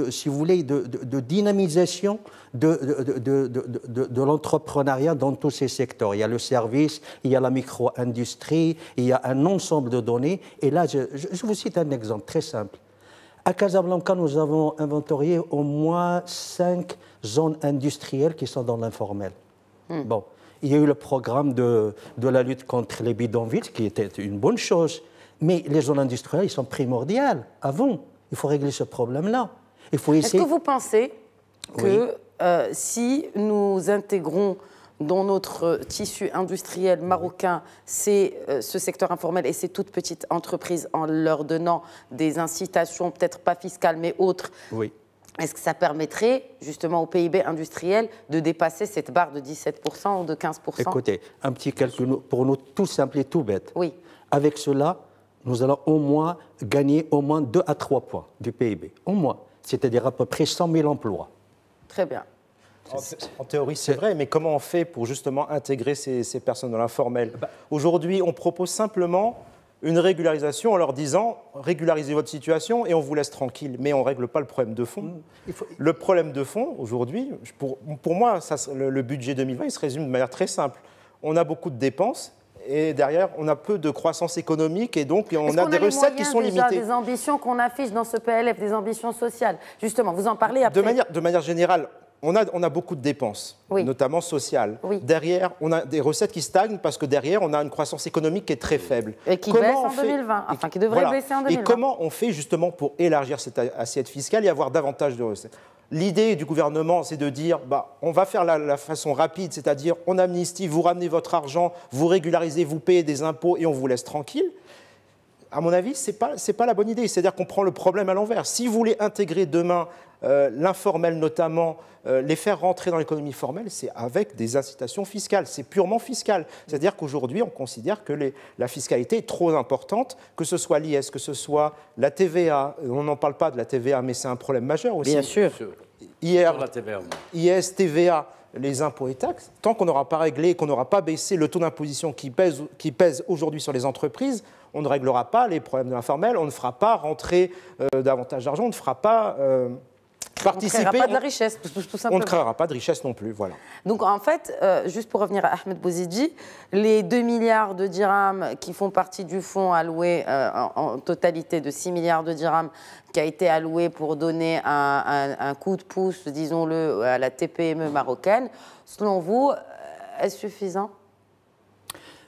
si vous voulez, de dynamisation de l'entrepreneuriat dans tous ces secteurs. Il y a le service, il y a la micro-industrie, il y a un ensemble de données. Et là, je vous cite un exemple très simple. À Casablanca, nous avons inventorié au moins 5 zones industrielles qui sont dans l'informel. Bon. Il y a eu le programme de la lutte contre les bidonvilles, qui était une bonne chose. Mais les zones industrielles, ils sont primordiales. Avant, il faut régler ce problème-là. Est-ce que vous pensez que si nous intégrons dans notre tissu industriel marocain ce secteur informel et ces toutes petites entreprises en leur donnant des incitations, peut-être pas fiscales, mais autres, est-ce que ça permettrait justement au PIB industriel de dépasser cette barre de 17% ou de 15%? Écoutez, un petit calcul pour nous tout simple et tout bête. Oui. Avec cela, nous allons au moins gagner au moins 2 à 3 points du PIB. Au moins. C'est-à-dire à peu près 100 000 emplois. Très bien. En théorie, c'est vrai, mais comment on fait pour justement intégrer ces personnes dans l'informel? Aujourd'hui, on propose simplement une régularisation en leur disant « régularisez votre situation et on vous laisse tranquille ». Mais on ne règle pas le problème de fond. Le problème de fond, aujourd'hui, pour moi, le budget 2020, il se résume de manière très simple. On a beaucoup de dépenses et derrière, on a peu de croissance économique et donc on a des recettes qui sont limitées. Des ambitions qu'on affiche dans ce PLF, des ambitions sociales. Justement, vous en parlez après. De manière générale, on a beaucoup de dépenses, notamment sociales. Derrière, on a des recettes qui stagnent parce que derrière, on a une croissance économique qui est très faible. Et qui baisse en 2020, enfin qui devrait baisser en 2020. Et comment on fait justement pour élargir cette assiette fiscale et avoir davantage de recettes? L'idée du gouvernement, c'est de dire on va faire la façon rapide, c'est-à-dire on amnistie, vous ramenez votre argent, vous régularisez, vous payez des impôts et on vous laisse tranquille. À mon avis, ce n'est pas la bonne idée. C'est-à-dire qu'on prend le problème à l'envers. Si vous voulez intégrer demain l'informel notamment, les faire rentrer dans l'économie formelle, c'est avec des incitations fiscales. C'est purement fiscal. C'est-à-dire qu'aujourd'hui, on considère que la fiscalité est trop importante, que ce soit l'IS, que ce soit la TVA. On n'en parle pas de la TVA, mais c'est un problème majeur aussi. Bien sûr. Sur la TVA. IS, TVA, les impôts et taxes, tant qu'on n'aura pas réglé, qu'on n'aura pas baissé le taux d'imposition qui pèse aujourd'hui sur les entreprises, on ne réglera pas les problèmes de l'informel, on ne fera pas rentrer davantage d'argent, on ne fera pas participer. On ne créera pas de la richesse, tout simplement. On ne créera pas de richesse non plus, voilà. Donc en fait, juste pour revenir à Ahmed Bouzidji, les 2 milliards de dirhams qui font partie du fonds alloué en totalité de 6 milliards de dirhams qui a été alloué pour donner un coup de pouce, disons-le, à la TPME marocaine, selon vous, est-ce suffisant ?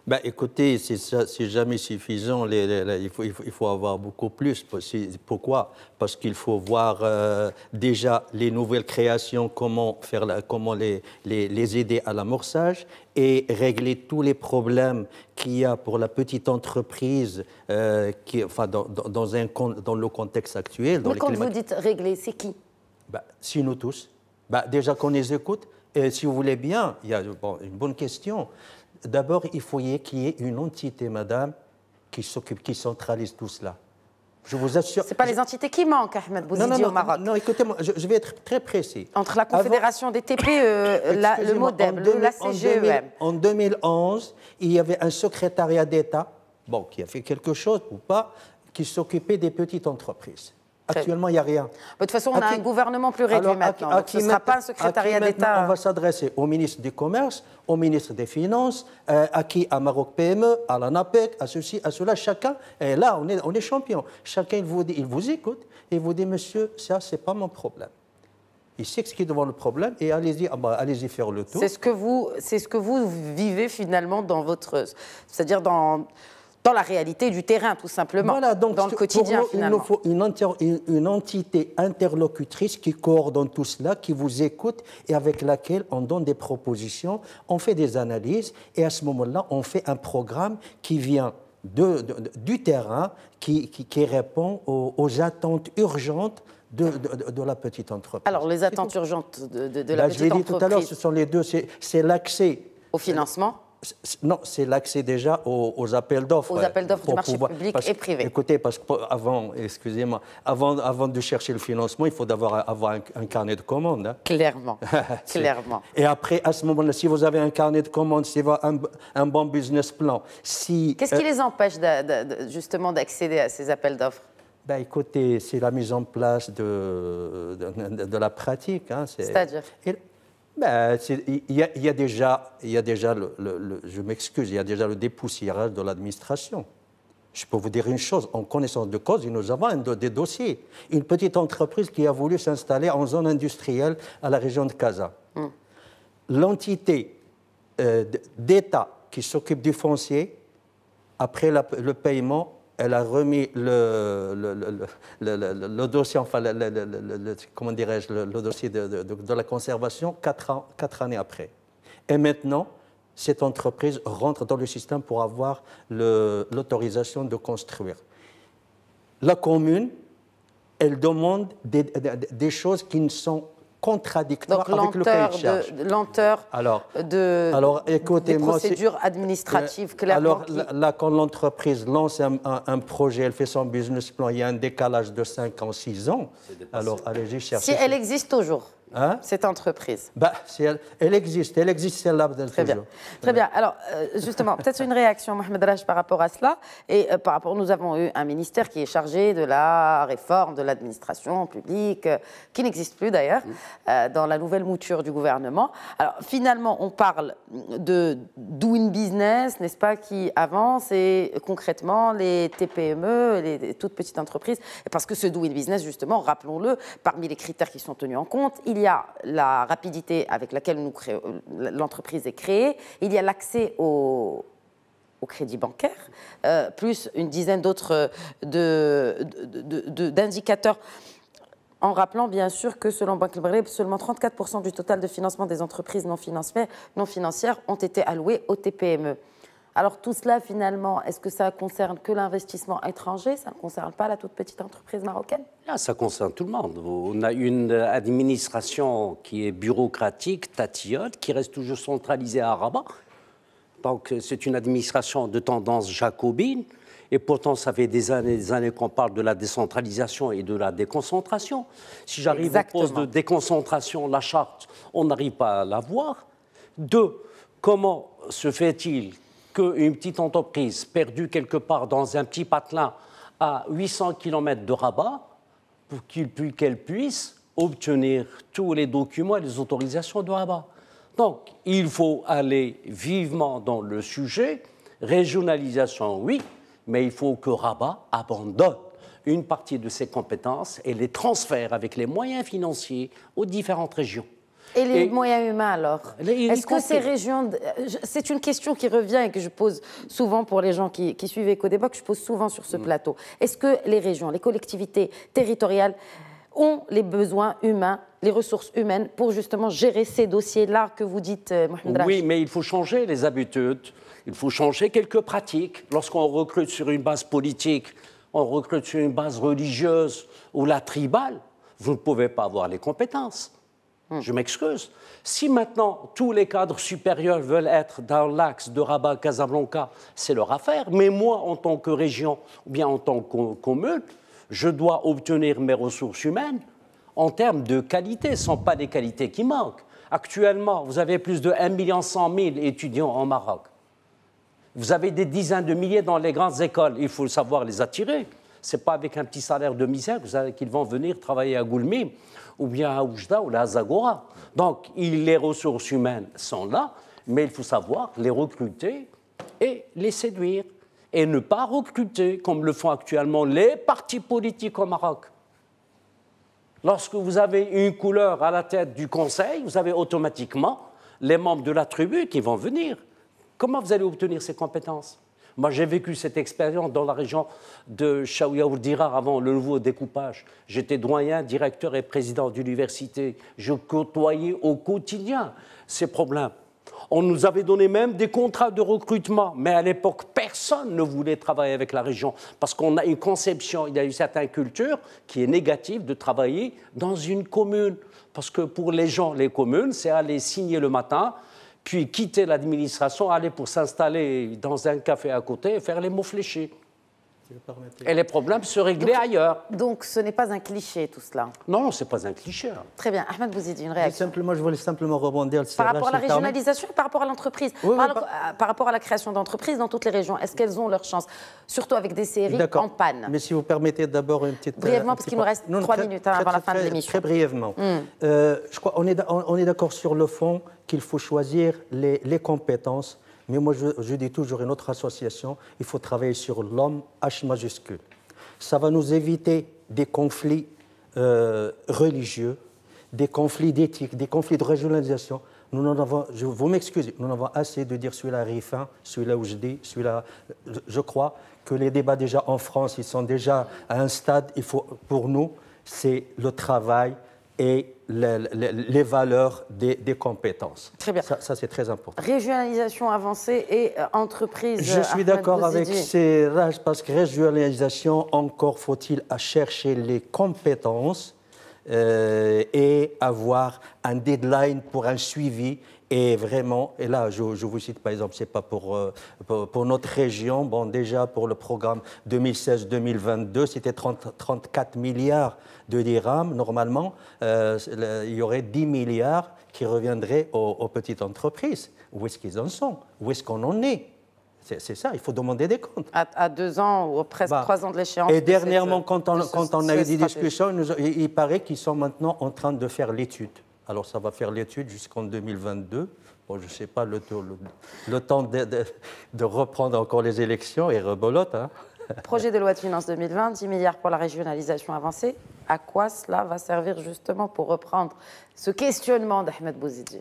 Ben, écoutez, c'est jamais suffisant. Il faut avoir beaucoup plus. Pourquoi? Parce qu'il faut voir déjà les nouvelles créations, comment les aider à l'amorçage et régler tous les problèmes qu'il y a pour la petite entreprise dans le contexte actuel. Mais quand vous dites régler, c'est qui? Ben, c'est nous tous. Ben, déjà qu'on les écoute. Et si vous voulez bien, il y a une bonne question. D'abord, il faut qu'il y ait une entité, madame, qui centralise tout cela. Je vous assure. Ce n'est pas les entités qui manquent, Ahmed Bouzidji, au Maroc. Non, écoutez-moi, je vais être très précis. Entre la Confédération des TPE, le MODEM, la CGEM. En 2011, il y avait un secrétariat d'État, qui a fait quelque chose ou pas, qui s'occupait des petites entreprises. Actuellement, il n'y a rien. De toute façon, on a un gouvernement plus réduit maintenant. Donc ce ne sera pas un secrétariat d'État. On va s'adresser au ministre du Commerce, au ministre des Finances, à Maroc PME, à l'ANAPEC, à ceci, à cela. Chacun, et là, on est champion. Chacun, il vous écoute et vous dit, monsieur, ça, ce n'est pas mon problème. Il s'explique devant le problème et allez-y faire le tour. C'est ce que vous vivez finalement dans votre... C'est-à-dire dans la réalité du terrain, tout simplement, voilà, donc, dans le quotidien, pour nous, finalement. Il nous faut une entité interlocutrice qui coordonne tout cela, qui vous écoute et avec laquelle on donne des propositions, on fait des analyses et à ce moment-là, on fait un programme qui vient du terrain, qui répond aux attentes urgentes de la petite entreprise. Alors, les attentes urgentes de la petite entreprise... Je l'ai dit tout à l'heure, ce sont les deux, c'est l'accès... Au financement. Non, c'est l'accès déjà aux appels d'offres. Aux appels d'offres du marché public et privé. Écoutez, parce qu'avant, excusez-moi, avant de chercher le financement, il faut avoir un carnet de commandes. Hein. Clairement, clairement. Et après, à ce moment-là, si vous avez un carnet de commandes, si vous avez un bon business plan, si... Qu'est-ce qui les empêche justement d'accéder à ces appels d'offres? Ben, écoutez, c'est la mise en place de la pratique. Hein, c'est-à-dire ben, il y a déjà je m'excuse, il y a déjà le dépoussiérage de l'administration. Je peux vous dire une chose, en connaissance de cause, nous avons des dossiers. Une petite entreprise qui a voulu s'installer en zone industrielle à la région de Casa. L'entité d'État qui s'occupe du foncier, après le paiement, elle a remis le dossier, enfin, comment dirais-je, le dossier de la conservation 4 années après. Et maintenant, cette entreprise rentre dans le système pour avoir l'autorisation de construire. La commune, elle demande des choses qui ne sont contradictoires avec le cahier de charge. Des procédures administratives clairement. Alors là, quand l'entreprise lance un projet, elle fait son business plan, il y a un décalage de 5 ans, 6 ans. Alors allez-y chercher. Si elle existe toujours, cette entreprise. Bah, elle existe celle-là. Très bien. Très bien. Alors, justement, peut-être une réaction, Mohamed Raj, par rapport à cela. Et par rapport, nous avons eu un ministère qui est chargé de la réforme de l'administration publique, qui n'existe plus d'ailleurs, dans la nouvelle mouture du gouvernement. Alors, finalement, on parle de doing business, n'est-ce pas, qui avance, et concrètement, les TPME, les toutes petites entreprises, parce que ce doing business, justement, rappelons-le, parmi les critères qui sont tenus en compte, il y a la rapidité avec laquelle l'entreprise est créée, il y a l'accès au crédit bancaire, plus une dizaine d'autres d'indicateurs, en rappelant bien sûr que selon Banque Maghreb, seulement 34% du total de financement des entreprises non financières ont été alloués aux TPME. Alors tout cela, finalement, est-ce que ça concerne que l'investissement étranger? Ça ne concerne pas la toute petite entreprise marocaine? Là, ça concerne tout le monde. On a une administration qui est bureaucratique, tatillonne, qui reste toujours centralisée à Rabat. Donc c'est une administration de tendance jacobine. Et pourtant, ça fait des années qu'on parle de la décentralisation et de la déconcentration. Si j'arrive au poste de déconcentration, la charte, on n'arrive pas à la voir. 2, comment se fait-il qu'une petite entreprise perdue quelque part dans un petit patelin à 800 km de Rabat, pour qu'elle puisse obtenir tous les documents et les autorisations de Rabat? Donc, il faut aller vivement dans le sujet. Régionalisation, oui, mais il faut que Rabat abandonne une partie de ses compétences et les transfère avec les moyens financiers aux différentes régions. Et les moyens humains, alors? Est-ce que ces régions... C'est une question qui revient et que je pose souvent pour les gens qui suivent Éco-Débat, que je pose souvent sur ce plateau. Est-ce que les régions, les collectivités territoriales ont les besoins humains, les ressources humaines pour justement gérer ces dossiers-là que vous dites, Mohamed Rachid? Oui, mais il faut changer les habitudes, il faut changer quelques pratiques. Lorsqu'on recrute sur une base politique, on recrute sur une base religieuse ou la tribale, vous ne pouvez pas avoir les compétences. Je m'excuse. Si maintenant tous les cadres supérieurs veulent être dans l'axe de Rabat-Casablanca, c'est leur affaire. Mais moi, en tant que région ou bien en tant que commune, je dois obtenir mes ressources humaines en termes de qualité. Ce ne sont pas des qualités qui manquent. Actuellement, vous avez plus de 1 100 000 étudiants au Maroc. Vous avez des dizaines de milliers dans les grandes écoles. Il faut savoir les attirer. Ce n'est pas avec un petit salaire de misère qu'ils vont venir travailler à Goulmim ou bien à Oujda ou à Zagora. Donc, les ressources humaines sont là, mais il faut savoir les recruter et les séduire. Et ne pas recruter, comme le font actuellement les partis politiques au Maroc. Lorsque vous avez une couleur à la tête du conseil, vous avez automatiquement les membres de la tribu qui vont venir. Comment vous allez obtenir ces compétences? Moi, j'ai vécu cette expérience dans la région de Chaouia-Ourdirar avant le nouveau découpage. J'étais doyen, directeur et président d'université. Je côtoyais au quotidien ces problèmes. On nous avait donné même des contrats de recrutement, mais à l'époque, personne ne voulait travailler avec la région parce qu'on a une conception, il y a une certaine culture qui est négative de travailler dans une commune. Parce que pour les gens, les communes, c'est aller signer le matin, puis quitter l'administration, aller pour s'installer dans un café à côté et faire les mots fléchés. Et les problèmes se réglaient ailleurs. Donc ce n'est pas un cliché tout cela? Non, ce n'est pas un cliché. Très bien. Ahmed Bouzidi, une réaction? Je voulais simplement rebondir. Par rapport à la régionalisation, par rapport à l'entreprise, par rapport à la création d'entreprises dans toutes les régions, est-ce qu'elles ont leur chance? Surtout avec des séries en panne. Mais si vous permettez d'abord une petite... Brièvement, parce qu'il nous reste 3 minutes avant la fin de l'émission. Très brièvement. Je crois qu'on est d'accord sur le fond qu'il faut choisir les compétences. Mais moi, je dis toujours, une autre association, il faut travailler sur l'homme, H majuscule. Ça va nous éviter des conflits religieux, des conflits d'éthique, des conflits de régionalisation. Nous en avons, vous m'excusez, nous en avons assez de dire celui-là Rifin, celui-là Oujdi, celui-là... Je crois que les débats déjà en France, ils sont déjà à un stade, il faut, pour nous, c'est le travail et les valeurs des compétences. Très bien. Ça c'est très important. Régionalisation avancée et entreprise. Je suis d'accord avec ces rages parce que régionalisation, encore faut-il à chercher les compétences et avoir un deadline pour un suivi. Et vraiment, et là, je vous cite par exemple, c'est pas pour notre région, bon déjà pour le programme 2016-2022, c'était 34 milliards de dirhams. Normalement, il y aurait 10 milliards qui reviendraient aux petites entreprises. Où est-ce qu'ils en sont? Où est-ce qu'on en est? C'est ça, il faut demander des comptes. À 2 ans ou presque 3 ans de l'échéance. Et dernièrement, quand on a eu des discussions, il paraît qu'ils sont maintenant en train de faire l'étude. Alors, ça va faire l'étude jusqu'en 2022. Bon, je ne sais pas, le temps de reprendre encore les élections et rebolote. Hein. Projet de loi de finances 2020, 10 milliards pour la régionalisation avancée. À quoi cela va servir justement pour reprendre ce questionnement d'Ahmed Bouzidi?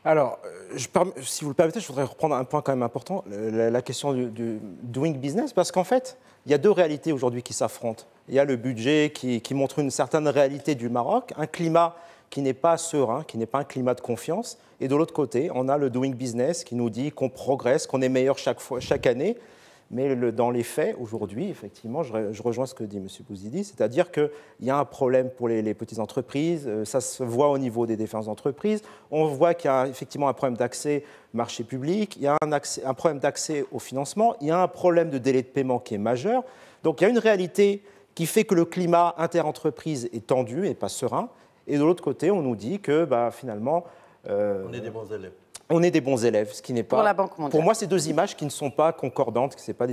Alors, si vous le permettez, je voudrais reprendre un point quand même important, la question du doing business, parce qu'en fait, il y a deux réalités aujourd'hui qui s'affrontent. Il y a le budget qui montre une certaine réalité du Maroc, un climat qui n'est pas serein, qui n'est pas un climat de confiance. Et de l'autre côté, on a le doing business qui nous dit qu'on progresse, qu'on est meilleur chaque année. Mais dans les faits, aujourd'hui, effectivement, je rejoins ce que dit M. Bouzidi, c'est-à-dire qu'il y a un problème pour les petites entreprises, ça se voit au niveau des différentes entreprises, on voit qu'il y a effectivement un problème d'accès au marché public, il y a un problème d'accès au financement, il y a un problème de délai de paiement qui est majeur. Donc il y a une réalité qui fait que le climat interentreprise est tendu et pas serein. Et de l'autre côté, on nous dit que finalement... on est des bons élèves. On est des bons élèves, ce qui n'est pas... Pour la Banque mondiale. Pour moi, c'est deux images qui ne sont pas concordantes, ce ne sont pas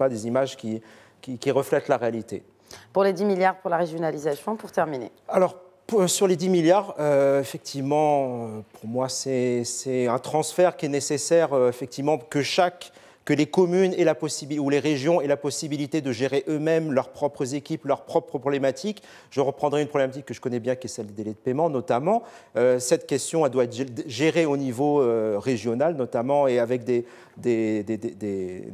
des images qui reflètent la réalité. Pour les 10 milliards pour la régionalisation, pour terminer. Alors, sur les 10 milliards, effectivement, pour moi, c'est un transfert qui est nécessaire, effectivement, que les communes et ou les régions aient la possibilité de gérer eux-mêmes leurs propres équipes, leurs propres problématiques. Je reprendrai une problématique que je connais bien, qui est celle des délais de paiement, notamment. Cette question, elle doit être gérée au niveau régional, notamment, et avec des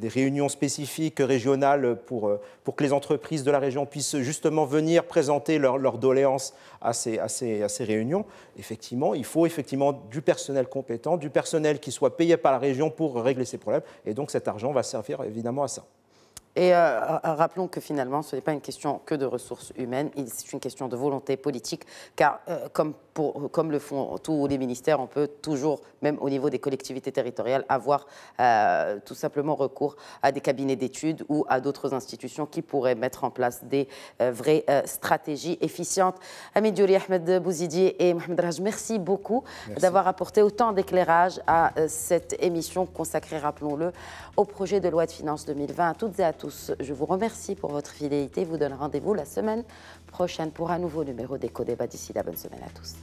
réunions spécifiques régionales pour que les entreprises de la région puissent justement venir présenter leurs doléances à ces réunions. Effectivement, il faut effectivement du personnel compétent, du personnel qui soit payé par la région pour régler ces problèmes. Et donc cet argent va servir évidemment à ça. Et rappelons que finalement, ce n'est pas une question que de ressources humaines, c'est une question de volonté politique, car comme le font tous les ministères, on peut toujours, même au niveau des collectivités territoriales, avoir tout simplement recours à des cabinets d'études ou à d'autres institutions qui pourraient mettre en place des vraies stratégies efficientes. Hamid Diouri, Ahmed Bouzidi et Mohamed Raj, merci beaucoup d'avoir apporté autant d'éclairage à cette émission consacrée, rappelons-le, au projet de loi de finances 2020. À toutes et à tous, je vous remercie pour votre fidélité. Je vous donne rendez-vous la semaine prochaine pour un nouveau numéro d'Éco Débat. D'ici là, bonne semaine à tous.